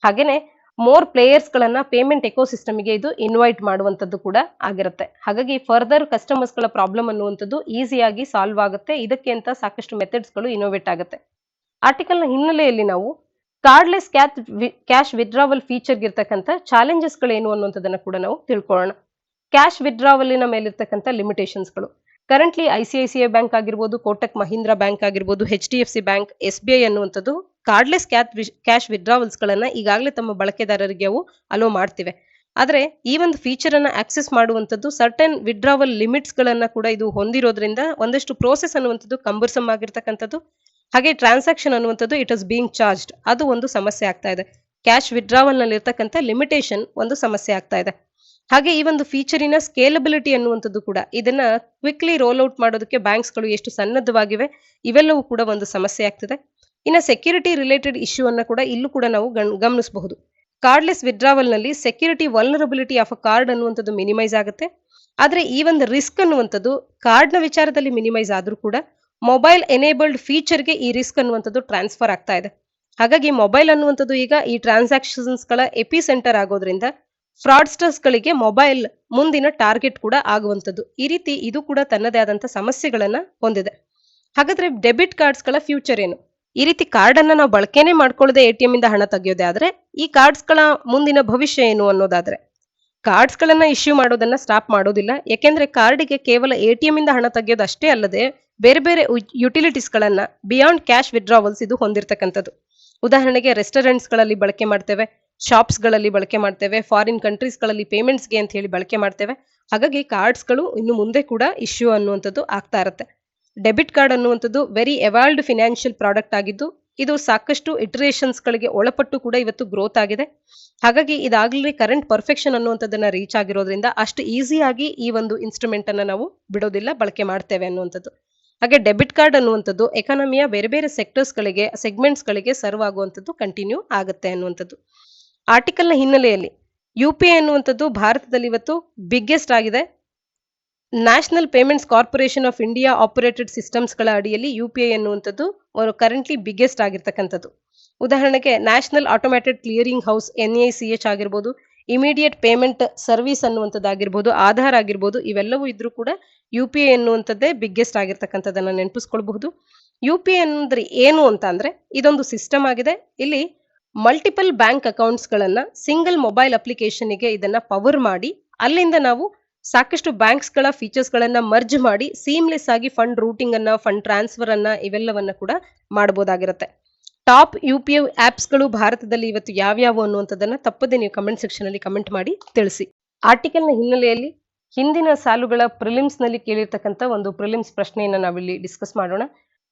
ಹಾಗೇನೆ ಮೋರ್ ಪ್ಲೇಯರ್ಸ್ ಗಳನ್ನ ಪೇಮೆಂಟ್ ಎಕೋಸಿಸ್ಟಮ್ಗೆ ಇದು ಇನ್ವೈಟ್ ಮಾಡುವಂತದ್ದು ಕೂಡ ಆಗಿರುತ್ತೆ. ಹಾಗಾಗಿ ಫರ್ದರ್ ಕಸ್ಟಮರ್ಸ್ ಗಳ ಪ್ರಾಬ್ಲಮ್ ಅನ್ನುವಂಥದ್ದು ಈಸಿಯಾಗಿ ಸಾಲ್ವ್ ಆಗುತ್ತೆ. ಇದಕ್ಕೆ ಅಂತ ಸಾಕಷ್ಟು ಮೆಥಡ್ಸ್ ಗಳು ಇನೋವೇಟ್ ಆಗುತ್ತೆ. ಆರ್ಟಿಕಲ್ ನ ಹಿನ್ನೆಲೆಯಲ್ಲಿ ನಾವು ಕಾರ್ಡ್ಲೆಸ್ ಕ್ಯಾಶ್ ವಿಡ್ರಾವಲ್ ಫೀಚರ್ ಇರ್ತಕ್ಕಂಥ ಚಾಲೆಂಜಸ್ ಗಳೇನು ಅನ್ನುವಂಥದ್ದನ್ನ ಕೂಡ ನಾವು ತಿಳ್ಕೊಳ್ಳೋಣ. ಕ್ಯಾಶ್ ವಿಡ್ರಾವಲಿನ ಮೇಲಿರ್ತಕ್ಕಂಥ ಲಿಮಿಟೇಷನ್ಸ್ ಗಳು. ಕರೆಂಟ್ಲಿ ICICI ಬ್ಯಾಂಕ್ ಆಗಿರ್ಬೋದು, ಕೋಟಕ್ ಮಹೀಂದ್ರಾ ಬ್ಯಾಂಕ್ ಆಗಿರ್ಬೋದು, HDFC ಬ್ಯಾಂಕ್, SBI ಅನ್ನುವಂಥದ್ದು ಕಾರ್ಡ್ಲೆಸ್ ಕ್ಯಾಶ್ ವಿಡ್ರಾವಲ್ಸ್ ಗಳನ್ನ ಈಗಾಗಲೇ ತಮ್ಮ ಬಳಕೆದಾರರಿಗೆ ಅವು ಅಲೋ ಮಾಡ್ತಿವೆ. ಆದ್ರೆ ಈ ಒಂದು ಫೀಚರ್ ಅನ್ನ ಆಕ್ಸೆಸ್ ಮಾಡುವಂಥದ್ದು ಸರ್ಟನ್ ವಿಡ್ರಾವಲ್ ಲಿಮಿಟ್ಸ್ ಗಳನ್ನ ಕೂಡ ಇದು ಹೊಂದಿರೋದ್ರಿಂದ ಒಂದಷ್ಟು ಪ್ರೋಸೆಸ್ ಅನ್ನುವಂಥದ್ದು ಕಂಬರ್ಸಮ್ ಆಗಿರ್ತಕ್ಕಂಥದ್ದು. ಹಾಗೆ ಟ್ರಾನ್ಸಾಕ್ಷನ್ ಅನ್ನುವಂಥದ್ದು ಇಟ್ ಇಸ್ ಬೀಯಿಂಗ್ ಚಾರ್ಜ್ಡ್, ಅದು ಒಂದು ಸಮಸ್ಯೆ ಆಗ್ತಾ ಇದೆ. ಕ್ಯಾಶ್ ವಿಡ್ರಾವಲ್ ನಲ್ಲಿ ಇರ್ತಕ್ಕಂಥ ಲಿಮಿಟೇಷನ್ ಒಂದು ಸಮಸ್ಯೆ ಆಗ್ತಾ ಇದೆ. ಹಾಗೆ ಈ ಒಂದು ಫೀಚರಿನ ಸ್ಕೇಲಬಿಲಿಟಿ ಅನ್ನುವಂಥದ್ದು ಕೂಡ, ಇದನ್ನ ಕ್ವಿಕ್ಲಿ ರೋಲ್ ಔಟ್ ಮಾಡೋದಕ್ಕೆ ಬ್ಯಾಂಕ್ಸ್ ಗಳು ಎಷ್ಟು ಸನ್ನದ್ಧವಾಗಿವೆ, ಇವೆಲ್ಲವೂ ಕೂಡ ಒಂದು ಸಮಸ್ಯೆ ಆಗ್ತದೆ. ಇನ್ನು ಸೆಕ್ಯೂರಿಟಿ ರಿಲೇಟೆಡ್ ಇಶ್ಯೂ ಅನ್ನ ಕೂಡ ಇಲ್ಲೂ ಕೂಡ ನಾವು ಗಮನಿಸಬಹುದು. ಕಾರ್ಡ್ಲೆಸ್ ವಿಡ್ರಾವಲ್ ನಲ್ಲಿ security vulnerability of a card ಅನ್ನುವಂಥದ್ದು ಮಿನಿಮೈಸ್ ಆಗುತ್ತೆ. ಆದ್ರೆ ಈ ಒಂದು ರಿಸ್ಕ್ ಅನ್ನುವಂಥದ್ದು ಕಾರ್ಡ್ ನ ವಿಚಾರದಲ್ಲಿ ಮಿನಿಮೈಸ್ ಆದ್ರೂ ಕೂಡ ಮೊಬೈಲ್ ಎನೇಬಲ್ಡ್ ಫೀಚರ್ಗೆ ಈ ರಿಸ್ಕ್ ಅನ್ನುವಂಥದ್ದು ಟ್ರಾನ್ಸ್ಫರ್ ಆಗ್ತಾ ಇದೆ. ಹಾಗಾಗಿ ಮೊಬೈಲ್ ಅನ್ನುವಂಥದ್ದು ಈಗ ಈ ಟ್ರಾನ್ಸಾಕ್ಷನ್ಸ್ ಗಳ ಎಪಿ ಸೆಂಟರ್ ಆಗೋದ್ರಿಂದ ಫ್ರಾಡ್ಸ್ಟರ್ಸ್ ಗಳಿಗೆ ಮೊಬೈಲ್ ಮುಂದಿನ ಟಾರ್ಗೆಟ್ ಕೂಡ ಆಗುವಂಥದ್ದು. ಈ ರೀತಿ ಇದು ಕೂಡ ತನ್ನದೇ ಆದಂತ ಸಮಸ್ಯೆಗಳನ್ನ ಹೊಂದಿದೆ. ಹಾಗಾದ್ರೆ ಡೆಬಿಟ್ ಕಾರ್ಡ್ಸ್ ಗಳ ಫ್ಯೂಚರ್ ಏನು? ಈ ರೀತಿ ಕಾರ್ಡ್ ಅನ್ನ ನಾವು ಬಳಕೆನೆ ಮಾಡ್ಕೊಳ್ಳದೆ ATM ಇಂದ ಹಣ ತೆಗೆಯೋದೇ ಆದ್ರೆ ಈ ಕಾರ್ಡ್ಸ್ ಗಳ ಮುಂದಿನ ಭವಿಷ್ಯ ಏನು ಅನ್ನೋದಾದ್ರೆ, ಕಾರ್ಡ್ಸ್ ಗಳನ್ನ ಇಶ್ಯೂ ಮಾಡೋದನ್ನ ಸ್ಟಾಪ್ ಮಾಡೋದಿಲ್ಲ. ಯಾಕೆಂದ್ರೆ ಕಾರ್ಡಿಗೆ ಕೇವಲ ATM ಇಂದ ಹಣ ತೆಗೆಯೋದು ಅಷ್ಟೇ ಅಲ್ಲದೆ ಬೇರೆ ಬೇರೆ ಯುಟಿಲಿಟೀಸ್ ಗಳನ್ನ ಬಿಯಾಂಡ್ ಕ್ಯಾಶ್ ವಿಡ್ರಾವಲ್ಸ್ ಇದು ಹೊಂದಿರತಕ್ಕಂಥದ್ದು. ಉದಾಹರಣೆಗೆ ರೆಸ್ಟೋರೆಂಟ್ಸ್ ಗಳಲ್ಲಿ ಬಳಕೆ ಮಾಡ್ತೇವೆ, ಶಾಪ್ಸ್ ಗಳಲ್ಲಿ ಬಳಕೆ ಮಾಡ್ತೇವೆ, ಫಾರಿನ್ ಕಂಟ್ರೀಸ್ ಗಳಲ್ಲಿ ಪೇಮೆಂಟ್ಸ್ ಗೆ ಅಂತ ಹೇಳಿ ಬಳಕೆ ಮಾಡ್ತೇವೆ. ಹಾಗಾಗಿ ಕಾರ್ಡ್ಸ್ ಗಳು ಇನ್ನು ಮುಂದೆ ಕೂಡ ಇಶ್ಯೂ ಅನ್ನುವಂಥದ್ದು ಆಗ್ತಾ ಇರುತ್ತೆ. ಡೆಬಿಟ್ ಕಾರ್ಡ್ ಅನ್ನುವಂಥದ್ದು ವೆರಿ ಎವಾಲ್ಡ್ ಫಿನಾನ್ಷಿಯಲ್ ಪ್ರಾಡಕ್ಟ್ ಆಗಿದ್ದು ಇದು ಸಾಕಷ್ಟು ಇಟರೇಷನ್ಸ್ ಗಳಿಗೆ ಒಳಪಟ್ಟು ಕೂಡ ಇವತ್ತು ಗ್ರೋತ್ ಆಗಿದೆ. ಹಾಗಾಗಿ ಇದಾಗಲೇ ಕರೆಂಟ್ ಪರ್ಫೆಕ್ಷನ್ ಅನ್ನುವಂಥದ್ದನ್ನ ರೀಚ್ ಆಗಿರೋದ್ರಿಂದ ಅಷ್ಟು ಈಸಿಯಾಗಿ ಈ ಒಂದು ಇನ್ಸ್ಟ್ರೂಮೆಂಟ್ ಅನ್ನ ನಾವು ಬಿಡೋದಿಲ್ಲ, ಬಳಕೆ ಮಾಡ್ತೇವೆ ಅನ್ನುವಂಥದ್ದು. ಹಾಗೆ ಡೆಬಿಟ್ ಕಾರ್ಡ್ ಅನ್ನುವಂಥದ್ದು ಎಕಾನಮಿಯ ಬೇರೆ ಬೇರೆ ಸೆಕ್ಟರ್ಸ್ ಗಳಿಗೆ, ಸೆಗ್ಮೆಂಟ್ಸ್ ಗಳಿಗೆ ಸರ್ವ್ ಆಗುವಂಥದ್ದು ಕಂಟಿನ್ಯೂ ಆಗುತ್ತೆ ಅನ್ನುವಂಥದ್ದು. ಆರ್ಟಿಕಲ್ ನ ಹಿನ್ನೆಲೆಯಲ್ಲಿ UPI ಅನ್ನುವಂಥದ್ದು ಭಾರತದಲ್ಲಿ ಇವತ್ತು ಬಿಗ್ಗೆಸ್ಟ್ ಆಗಿದೆ. National payments corporation of India operated systems ಗಳ ಅಡಿಯಲ್ಲಿ UPI ಅನ್ನುವಂಥದ್ದು ಕರೆಂಟ್ಲಿ ಬಿಗ್ಗೆಸ್ಟ್ ಆಗಿರ್ತಕ್ಕಂಥದ್ದು. ಉದಾಹರಣೆಗೆ national automated clearing house NACH ಆಗಿರ್ಬೋದು, ಇಮಿಡಿಯೇಟ್ ಪೇಮೆಂಟ್ ಸರ್ವಿಸ್ ಅನ್ನುವಂಥದ್ದಾಗಿರ್ಬೋದು, ಆಧಾರ್ ಆಗಿರ್ಬೋದು, ಇವೆಲ್ಲವೂ ಇದ್ರೂ ಕೂಡ UPI ಅನ್ನುವಂಥದ್ದೇ ಬಿಗ್ಗೆಸ್ಟ್ ಆಗಿರ್ತಕ್ಕಂಥದ್ದನ್ನ ನೆನಪಿಸ್ಕೊಳ್ಬಹುದು. UPI ಅಂದ್ರೆ ಏನು ಅಂತ ಅಂದ್ರೆ ಇದೊಂದು ಸಿಸ್ಟಮ್ ಆಗಿದೆ. ಇಲ್ಲಿ ಮಲ್ಟಿಪಲ್ ಬ್ಯಾಂಕ್ ಅಕೌಂಟ್ಸ್ ಗಳನ್ನ ಸಿಂಗಲ್ ಮೊಬೈಲ್ ಅಪ್ಲಿಕೇಶನ್ಗೆ ಇದನ್ನ ಪವರ್ ಮಾಡಿ ಅಲ್ಲಿಂದ ನಾವು ಸಾಕಷ್ಟು ಬ್ಯಾಂಕ್ಸ್ ಗಳ ಫೀಚರ್ಸ್ ಗಳನ್ನ ಮರ್ಜ್ ಮಾಡಿ ಸೀಮ್ಲೆಸ್ ಆಗಿ ಫಂಡ್ ರೂಟಿಂಗ್ ಅನ್ನ, ಫಂಡ್ ಟ್ರಾನ್ಸ್ಫರ್ ಅನ್ನ, ಇವೆಲ್ಲವನ್ನ ಕೂಡ ಮಾಡಬಹುದಾಗಿರುತ್ತೆ. ಟಾಪ್ UPI ಆಪ್ಸ್ಗಳು ಭಾರತದಲ್ಲಿ ಇವತ್ತು ಯಾವ್ಯಾವು ಅನ್ನುವಂಥದ್ದನ್ನ ತಪ್ಪದೆ ನೀವು ಕಮೆಂಟ್ ಸೆಕ್ಷನ್ ಅಲ್ಲಿ ಕಮೆಂಟ್ ಮಾಡಿ ತಿಳಿಸಿ. ಆರ್ಟಿಕಲ್ನ ಹಿನ್ನೆಲೆಯಲ್ಲಿ ಹಿಂದಿನ ಸಾಲುಗಳ ಪ್ರಿಲಿಮ್ಸ್ ನಲ್ಲಿ ಕೇಳಿರ್ತಕ್ಕಂಥ ಒಂದು ಪ್ರಿಲಿಮ್ಸ್ ಪ್ರಶ್ನೆಯನ್ನ ನಾವಿಲ್ಲಿ ಡಿಸ್ಕಸ್ ಮಾಡೋಣ.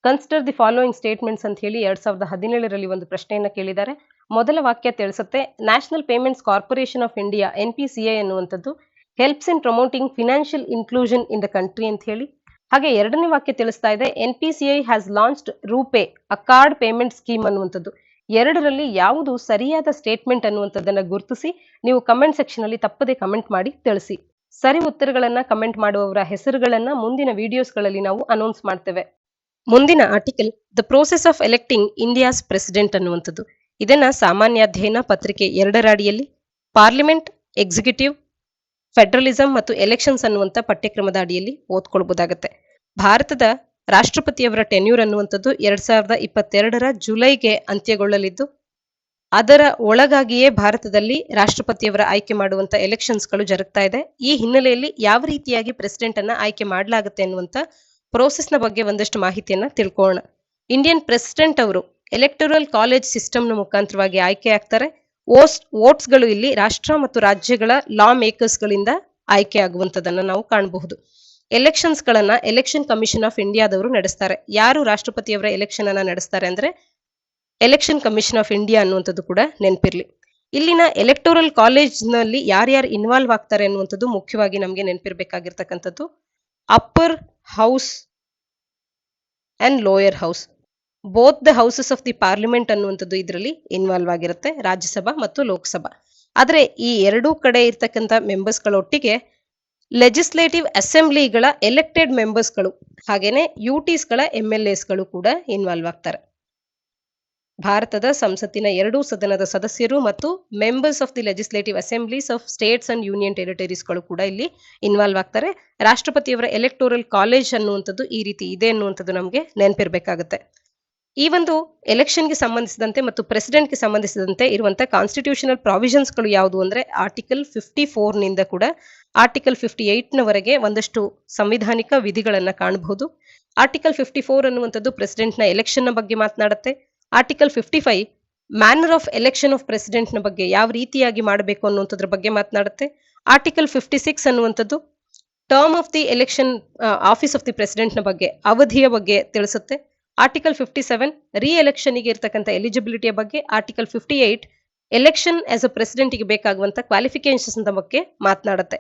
ಕನ್ಸಿಡರ್ ದಿ ಫಾಲೋಯಿಂಗ್ ಸ್ಟೇಟ್ಮೆಂಟ್ಸ್ ಅಂತ ಹೇಳಿ 2017ರಲ್ಲಿ ಒಂದು ಪ್ರಶ್ನೆಯನ್ನ ಕೇಳಿದ್ದಾರೆ. ಮೊದಲ ವಾಕ್ಯ ತಿಳಿಸುತ್ತೆ, national payments corporation of India NPCI ಅನ್ನುವಂಥದ್ದು helps in promoting financial inclusion in the country ಅಂತ ಹೇಳಿ. ಹಾಗೆ ಎರಡನೇ ವಾಕ್ಯ ತಿಳಿಸ್ತಾ ಇದೆ, NPCI has launched RuPay a card payment scheme ಅನ್ನುವಂಥದ್ದು. ಎರಡರಲ್ಲಿ ಯಾವುದು ಸರಿಯಾದ ಸ್ಟೇಟ್ಮೆಂಟ್ ಅನ್ನುವಂಥದ್ದನ್ನ ಗುರುತಿಸಿ ನೀವು ಕಮೆಂಟ್ ಸೆಕ್ಷನ್ ಅಲ್ಲಿ ತಪ್ಪದೆ ಕಮೆಂಟ್ ಮಾಡಿ ತಿಳಿಸಿ. ಸರಿ ಉತ್ತರಗಳನ್ನ ಕಮೆಂಟ್ ಮಾಡುವವರ ಹೆಸರುಗಳನ್ನ ಮುಂದಿನ ವಿಡಿಯೋಸ್ಗಳಲ್ಲಿ ನಾವು ಅನೌನ್ಸ್ ಮಾಡ್ತೇವೆ. ಮುಂದಿನ article the process of electing India's president ಅನ್ನುವಂಥದ್ದು. ಇದನ್ನ ಸಾಮಾನ್ಯ ಅಧ್ಯಯನ ಪತ್ರಿಕೆ 2ರ ಅಡಿಯಲ್ಲಿ ಪಾರ್ಲಿಮೆಂಟ್, ಎಕ್ಸಿಕ್ಯೂಟಿವ್, ಫೆಡರಲಿಸಂ ಮತ್ತು ಎಲೆಕ್ಷನ್ಸ್ ಅನ್ನುವಂಥ ಪಠ್ಯಕ್ರಮದ ಅಡಿಯಲ್ಲಿ ಓದ್ಕೊಳ್ಬಹುದಾಗತ್ತೆ. ಭಾರತದ ರಾಷ್ಟ್ರಪತಿಯವರ ಟೆನ್ಯೂರ್ ಅನ್ನುವಂಥದ್ದು 2022ರ ಜುಲೈಗೆ ಅಂತ್ಯಗೊಳ್ಳಲಿದ್ದು, ಅದರ ಒಳಗಾಗಿಯೇ ಭಾರತದಲ್ಲಿ ರಾಷ್ಟ್ರಪತಿಯವರ ಆಯ್ಕೆ ಮಾಡುವಂತ ಎಲೆಕ್ಷನ್ಸ್ಗಳು ಜರುಗ್ತಾ ಇದೆ. ಈ ಹಿನ್ನೆಲೆಯಲ್ಲಿ ಯಾವ ರೀತಿಯಾಗಿ ಪ್ರೆಸಿಡೆಂಟ್ ಅನ್ನ ಆಯ್ಕೆ ಮಾಡಲಾಗುತ್ತೆ ಅನ್ನುವಂಥ ಪ್ರೋಸೆಸ್ನ ಬಗ್ಗೆ ಒಂದಷ್ಟು ಮಾಹಿತಿಯನ್ನ ತಿಳ್ಕೊಳ್ಳೋಣ. ಇಂಡಿಯನ್ ಪ್ರೆಸಿಡೆಂಟ್ ಅವರು ಎಲೆಕ್ಟೋರಲ್ ಕಾಲೇಜ್ ಸಿಸ್ಟಮ್ನ ಮುಖಾಂತರವಾಗಿ ಆಯ್ಕೆ ಆಗ್ತಾರೆ. ವೋಟ್ಸ್ಗಳು ಇಲ್ಲಿ ರಾಷ್ಟ್ರ ಮತ್ತು ರಾಜ್ಯಗಳ ಲಾ ಮೇಕರ್ಸ್ಗಳಿಂದ ಆಯ್ಕೆ ಆಗುವಂಥದ್ದನ್ನ ನಾವು ಕಾಣಬಹುದು. ಎಲೆಕ್ಷನ್ಸ್ ಗಳನ್ನ ಎಲೆಕ್ಷನ್ ಕಮಿಷನ್ ಆಫ್ ಇಂಡಿಯಾದವರು ನಡೆಸ್ತಾರೆ. ಯಾರು ರಾಷ್ಟ್ರಪತಿಯವರ ಎಲೆಕ್ಷನ್ ಅನ್ನ ನಡೆಸ್ತಾರೆ ಅಂದ್ರೆ ಎಲೆಕ್ಷನ್ ಕಮಿಷನ್ ಆಫ್ ಇಂಡಿಯಾ ಅನ್ನುವಂಥದ್ದು ಕೂಡ ನೆನಪಿರ್ಲಿ. ಇಲ್ಲಿನ ಎಲೆಕ್ಟೋರಲ್ ಕಾಲೇಜ್ ನಲ್ಲಿ ಯಾರ್ಯಾರು ಇನ್ವಾಲ್ವ್ ಆಗ್ತಾರೆ ಅನ್ನುವಂಥದ್ದು ಮುಖ್ಯವಾಗಿ ನಮಗೆ ನೆನಪಿರ್ಬೇಕಾಗಿರ್ತಕ್ಕಂಥದ್ದು. Upper house and lower house, both the houses of the parliament ಅನ್ನುವಂಥದ್ದು ಇದರಲ್ಲಿ ಇನ್ವಾಲ್ವ್ ಆಗಿರುತ್ತೆ, ರಾಜ್ಯಸಭಾ ಮತ್ತು ಲೋಕಸಭಾ. ಆದ್ರೆ ಈ ಎರಡೂ ಕಡೆ ಇರ್ತಕ್ಕಂಥ ಮೆಂಬರ್ಸ್ಗಳೊಟ್ಟಿಗೆ ಲೆಜಿಸ್ಲೇಟಿವ್ ಅಸೆಂಬ್ಲಿಗಳ ಎಲೆಕ್ಟೆಡ್ ಮೆಂಬರ್ಸ್ಗಳು ಹಾಗೇನೆ UTsಗಳ MLAsಗಳು ಕೂಡ ಇನ್ವಾಲ್ವ್ ಆಗ್ತಾರೆ. ಭಾರತದ ಸಂಸತ್ತಿನ ಎರಡೂ ಸದನದ ಸದಸ್ಯರು ಮತ್ತು members of the legislative assemblies of states and union ಟೆರಿಟರೀಸ್ಗಳು ಕೂಡ ಇಲ್ಲಿ ಇನ್ವಾಲ್ವ್ ಆಗ್ತಾರೆ. ರಾಷ್ಟ್ರಪತಿಯವರ ಎಲೆಕ್ಟೋರಲ್ ಕಾಲೇಜ್ ಅನ್ನುವಂಥದ್ದು ಈ ರೀತಿ ಇದೆ ಅನ್ನುವಂಥದ್ದು ನಮಗೆ ನೆನಪಿರ್ಬೇಕಾಗುತ್ತೆ. ಈ ಒಂದು ಎಲೆಕ್ಷನ್ಗೆ ಸಂಬಂಧಿಸಿದಂತೆ ಮತ್ತು ಪ್ರೆಸಿಡೆಂಟ್ಗೆ ಸಂಬಂಧಿಸಿದಂತೆ ಇರುವಂತಹ ಕಾನ್ಸ್ಟಿಟ್ಯೂಷನಲ್ ಪ್ರಾವಿಷನ್ಸ್ಗಳು ಯಾವುದು ಅಂದ್ರೆ ಆರ್ಟಿಕಲ್ 54ನಿಂದ ಕೂಡ ಆರ್ಟಿಕಲ್ 58ನವರೆಗೆ ಒಂದಷ್ಟು ಸಂವಿಧಾನಿಕ ವಿಧಿಗಳನ್ನ ಕಾಣಬಹುದು. ಆರ್ಟಿಕಲ್ 54 ಅನ್ನುವಂಥದ್ದು ಪ್ರೆಸಿಡೆಂಟ್ನ ಎಲೆಕ್ಷನ್ನ ಬಗ್ಗೆ ಮಾತನಾಡುತ್ತೆ. Article 55 manner of election of ಪ್ರೆಸಿಡೆಂಟ್ನ ಬಗ್ಗೆ ಯಾವ ರೀತಿಯಾಗಿ ಮಾಡಬೇಕು ಅನ್ನುವಂಥದ್ರ ಬಗ್ಗೆ ಮಾತನಾಡುತ್ತೆ. ಆರ್ಟಿಕಲ್ 56 ಅನ್ನುವಂಥದ್ದು term of the election office of the ಪ್ರೆಸಿಡೆಂಟ್ನ ಬಗ್ಗೆ ಅವಧಿಯ ಬಗ್ಗೆ ತಿಳಿಸುತ್ತೆ. ಆರ್ಟಿಕಲ್ 57 ರೀ ಎಲೆಕ್ಷನ್ಗೆ ಇರ್ತಕ್ಕಂಥ ಎಲಿಜಿಬಿಲಿಟಿಯ ಬಗ್ಗೆ. ಆರ್ಟಿಕಲ್ 58 ಎಲೆಕ್ಷನ್ ಆಸ್ ಅ ಪ್ರೆಸಿಡೆಂಟ್ಗೆ ಬೇಕಾಗುವಂತ ಕ್ವಾಲಿಫಿಕೇಶನ್ಸ್ ಬಗ್ಗೆ ಮಾತನಾಡುತ್ತೆ.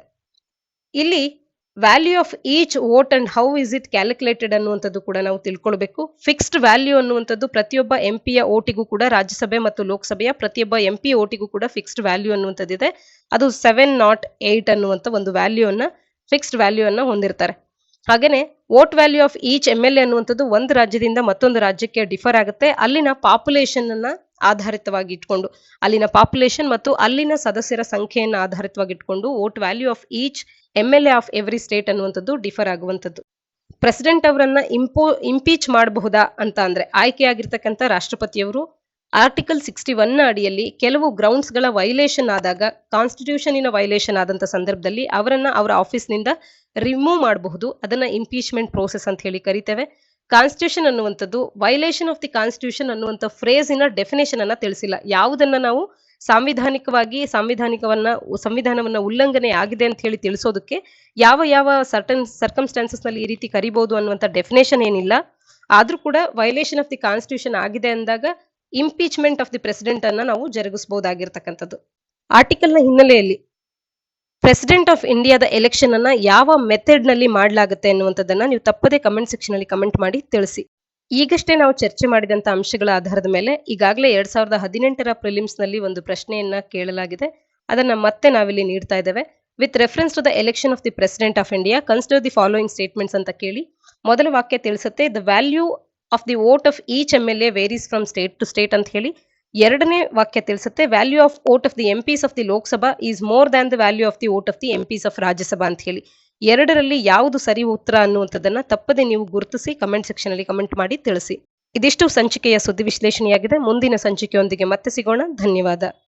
ಇಲ್ಲಿ value of each vote and how is it calculated ಅನ್ನುವಂಥದ್ದು ಕೂಡ ನಾವು ತಿಳ್ಕೊಳ್ಬೇಕು. ಫಿಕ್ಸ್ಡ್ ವ್ಯಾಲ್ಯೂ ಅನ್ನುವಂಥದ್ದು ಪ್ರತಿಯೊಬ್ಬ MP ಯ ಓಟಿಗೂ ಕೂಡ ರಾಜ್ಯಸಭೆ ಮತ್ತು ಲೋಕಸಭೆಯ ಪ್ರತಿಯೊಬ್ಬ MP ಓಟಿಗೂ ಕೂಡ ಫಿಕ್ಸ್ಡ್ ವ್ಯಾಲ್ಯೂ ಅನ್ನುವಂಥದ್ದಿದೆ. ಅದು 708 ಅನ್ನುವಂಥ ಒಂದು ವ್ಯಾಲ್ಯೂ ಅನ್ನ ಫಿಕ್ಸ್ಡ್ ವ್ಯಾಲ್ಯೂ ಅನ್ನ ಹೊಂದಿರ್ತಾರೆ. ಹಾಗೇನೆ vote value of each MLA ಅನ್ನುವಂಥದ್ದು ಒಂದು ರಾಜ್ಯದಿಂದ ಮತ್ತೊಂದು ರಾಜ್ಯಕ್ಕೆ ಡಿಫರ್ ಆಗುತ್ತೆ. ಅಲ್ಲಿನ ಪಾಪ್ಯುಲೇಷನ್ ಅನ್ನ ಆಧಾರಿತವಾಗಿ ಇಟ್ಕೊಂಡು, ಅಲ್ಲಿನ ಪಾಪ್ಯುಲೇಷನ್ ಮತ್ತು ಅಲ್ಲಿನ ಸದಸ್ಯರ ಸಂಖ್ಯೆಯನ್ನು ಆಧಾರಿತವಾಗಿ ಇಟ್ಕೊಂಡು vote value of each MLA of every state ಅನ್ನುವಂಥದ್ದು ಡಿಫರ್ ಆಗುವಂಥದ್ದು. ಪ್ರೆಸಿಡೆಂಟ್ ಅವರನ್ನ ಇಂಪೀಚ್ ಮಾಡಬಹುದಾ ಅಂತ ಅಂದ್ರೆ ಆಯ್ಕೆಯಾಗಿರ್ತಕ್ಕಂಥ ರಾಷ್ಟ್ರಪತಿಯವರು ಆರ್ಟಿಕಲ್ 61ನ ಅಡಿಯಲ್ಲಿ ಕೆಲವು ಗ್ರೌಂಡ್ಸ್ ಗಳ ವೈಲೇಷನ್ ಆದಾಗ, ಕಾನ್ಸ್ಟಿಟ್ಯೂಷನಿನ ವೈಲೇಷನ್ ಆದಂತ ಸಂದರ್ಭದಲ್ಲಿ ಅವರನ್ನ ಅವರ ಆಫೀಸ್ನಿಂದ ರಿಮೂವ್ ಮಾಡಬಹುದು. ಅದನ್ನ ಇಂಪೀಚ್ಮೆಂಟ್ ಪ್ರೋಸೆಸ್ ಅಂತ ಹೇಳಿ ಕರಿತೇವೆ. ಕಾನ್ಸ್ಟಿಟ್ಯೂಷನ್ ಅನ್ನುವಂಥದ್ದು ವೈಲೇಷನ್ ಆಫ್ ದಿ ಕಾನ್ಸ್ಟಿಟ್ಯೂಷನ್ ಅನ್ನುವಂಥ ಫ್ರೇಸಿನ ಡೆಫಿನೇಷನ್ ಅನ್ನ ತಿಳಿಸಿಲ್ಲ. ಯಾವುದನ್ನ ನಾವು ಸಂವಿಧಾನವನ್ನ ಉಲ್ಲಂಘನೆ ಆಗಿದೆ ಅಂತ ಹೇಳಿ ತಿಳಿಸೋದಕ್ಕೆ ಯಾವ ಸರ್ಟನ್ ಸರ್ಕಮ್ಸ್ಟಾನ್ಸಸ್ ನಲ್ಲಿ ಈ ರೀತಿ ಕರಿಬಹುದು ಅನ್ನುವಂಥ ಡೆಫಿನೇಷನ್ ಏನಿಲ್ಲ. ಆದ್ರೂ ಕೂಡ ವೈಲೇಷನ್ ಆಫ್ ದಿ ಕಾನ್ಸ್ಟಿಟ್ಯೂಷನ್ ಆಗಿದೆ ಅಂದಾಗ ಇಂಪೀಚ್ಮೆಂಟ್ ಆಫ್ ದಿ ಪ್ರೆಸಿಡೆಂಟ್ ಅನ್ನ ನಾವು ಜರುಗಿಸಬಹುದಾಗಿರ್ತಕ್ಕಂಥದ್ದು. ಆರ್ಟಿಕಲ್ನ ಹಿನ್ನೆಲೆಯಲ್ಲಿ ಪ್ರೆಸಿಡೆಂಟ್ ಆಫ್ ಇಂಡಿಯಾದ ಎಲೆಕ್ಷನ್ ಅನ್ನ ಯಾವ ಮೆಥಡ್ ನಲ್ಲಿ ಮಾಡಲಾಗುತ್ತೆ ಅನ್ನುವಂಥದ್ದನ್ನ ನೀವು ತಪ್ಪದೇ ಕಮೆಂಟ್ ಸೆಕ್ಷನ್ ಅಲ್ಲಿ ಕಮೆಂಟ್ ಮಾಡಿ ತಿಳಿಸಿ. ಈಗಷ್ಟೇ ನಾವು ಚರ್ಚೆ ಮಾಡಿದಂತ ಅಂಶಗಳ ಆಧಾರದ ಮೇಲೆ ಈಗಾಗಲೇ 2018ರ ಪ್ರಿಲಿಮ್ಸ್ ನಲ್ಲಿ ಒಂದು ಪ್ರಶ್ನೆಯನ್ನ ಕೇಳಲಾಗಿದೆ. ಅದನ್ನ ಮತ್ತೆ ನಾವಿಲ್ಲಿ ನೀಡ್ತಾ ಇದ್ದೇವೆ. With reference to the election of the president of India consider the following statements ಅಂತ ಕೇಳಿ ಮೊದಲ ವಾಕ್ಯ ತಿಳಿಸುತ್ತೆ, the value of the vote of each MLA varies from state to state ಅಂತ ಹೇಳಿ. ಎರಡನೇ ವಾಕ್ಯ ತಿಳಿಸುತ್ತೆ, value of vote of the MPs of the Lok Sabha is more than the value of the vote of the MPs of Rajya Sabha ಅಂತ ಹೇಳಿ. ಎರಡರಲ್ಲಿ ಯಾವುದು ಸರಿ ಉತ್ತರ ಅನ್ನುವಂಥದ್ದನ್ನ ತಪ್ಪದೆ ನೀವು ಗುರುತಿಸಿ ಕಮೆಂಟ್ ಸೆಕ್ಷನ್ ಅಲ್ಲಿ ಕಮೆಂಟ್ ಮಾಡಿ ತಿಳಿಸಿ. ಇದಿಷ್ಟು ಸಂಚಿಕೆಯ ಸುದ್ದಿ ವಿಶ್ಲೇಷಣೆಯಾಗಿದೆ. ಮುಂದಿನ ಸಂಚಿಕೆಯೊಂದಿಗೆ ಮತ್ತೆ ಸಿಗೋಣ. ಧನ್ಯವಾದ.